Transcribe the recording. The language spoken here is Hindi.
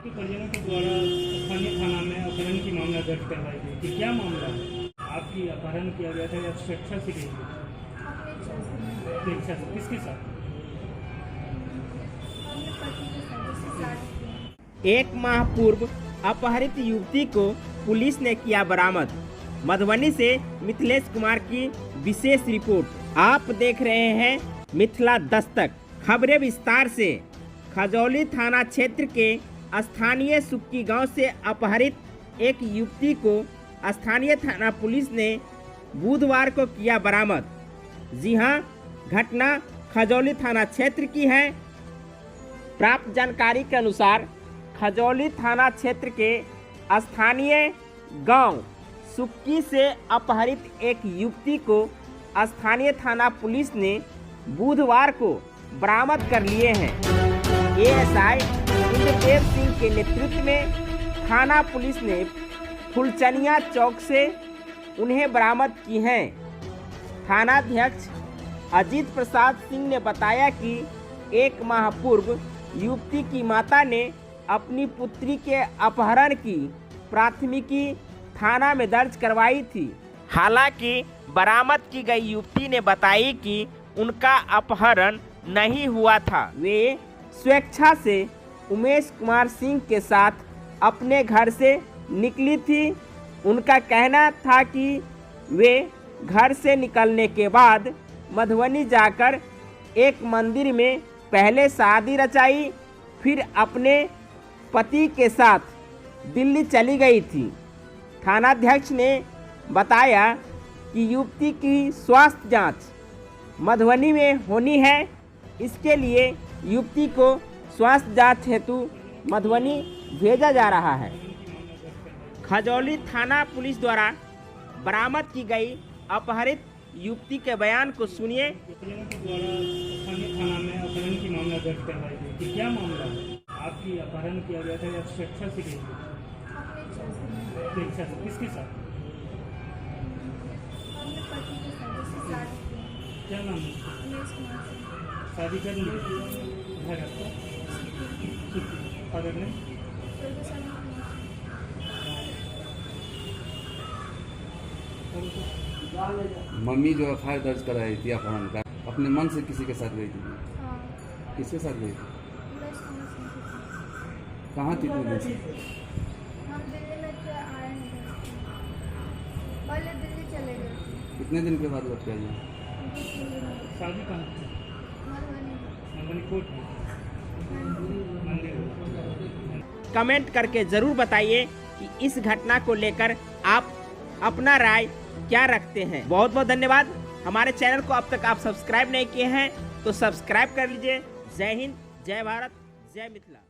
कि परिजनों के द्वारा स्थानीय थाना में अपहरण की मामला दर्ज करवाई गई थी। क्या मामला है? आपकी अपहरण किया गया था या स्वेच्छा से गई थी? स्वेच्छा से। किसके साथ? एक माह पूर्व अपहरित युवती को पुलिस ने किया बरामद। मधुबनी से मिथिलेश कुमार की विशेष रिपोर्ट। आप देख रहे हैं मिथिला दस्तक। खबरें विस्तार से। खजौली थाना क्षेत्र के स्थानीय सुक्की गांव से अपहरित एक युवती को स्थानीय थाना पुलिस ने बुधवार को किया बरामद। जी हां, घटना खजौली थाना क्षेत्र की है। प्राप्त जानकारी के अनुसार खजौली थाना क्षेत्र के स्थानीय गांव सुक्की से अपहरित एक युवती को स्थानीय थाना पुलिस ने बुधवार को बरामद कर लिए हैं। एएसआई इंद्रदेव सिंह के नेतृत्व में थाना पुलिस ने फुलचनिया चौक से उन्हें बरामद की हैं। थानाध्यक्ष अजीत प्रसाद सिंह ने बताया कि एक माह पूर्व युवती की माता ने अपनी पुत्री के अपहरण की प्राथमिकी थाना में दर्ज करवाई थी। हालांकि बरामद की गई युवती ने बताई कि उनका अपहरण नहीं हुआ था। वे स्वेच्छा से उमेश कुमार सिंह के साथ अपने घर से निकली थी। उनका कहना था कि वे घर से निकलने के बाद मधुबनी जाकर एक मंदिर में पहले शादी रचाई, फिर अपने पति के साथ दिल्ली चली गई थी। थानाध्यक्ष ने बताया कि युवती की स्वास्थ्य जांच मधुबनी में होनी है। इसके लिए युवती को स्वास्थ्य जांच हेतु मधुबनी भेजा जा रहा है। खजौली थाना पुलिस द्वारा बरामद की गई अपहरित युवती के बयान को सुनिए। परिजनों के द्वारा स्थानीय थाना में अपहरण की मामला दर्ज करवाई गई थी। क्या मामला है? आपकी अपहरण किया गया था या स्वेच्छा से गई थी? स्वेच्छा से। किसके साथ? क्या नाम है? शादी कर ली? घर आपका? फादर ने? मम्मी जो एफआईआर दर्ज कराई थी अपहरण का, अपने मन से किसी के साथ गई थी? किसके साथ गई थी? कहाँ थी तू? पहले दिल्ली चले गए। कितने दिन के बाद लौट के आई? शादी कहाँ थी? मधुबनी कोर्ट में? मंदिर में? कमेंट करके ज़रूर बताइए कि इस घटना को लेकर आप अपना राय क्या रखते हैं। बहुत बहुत धन्यवाद। हमारे चैनल को अब तक आप सब्सक्राइब नहीं किए हैं तो सब्सक्राइब कर लीजिए। जय हिंद, जय भारत, जय मिथिला।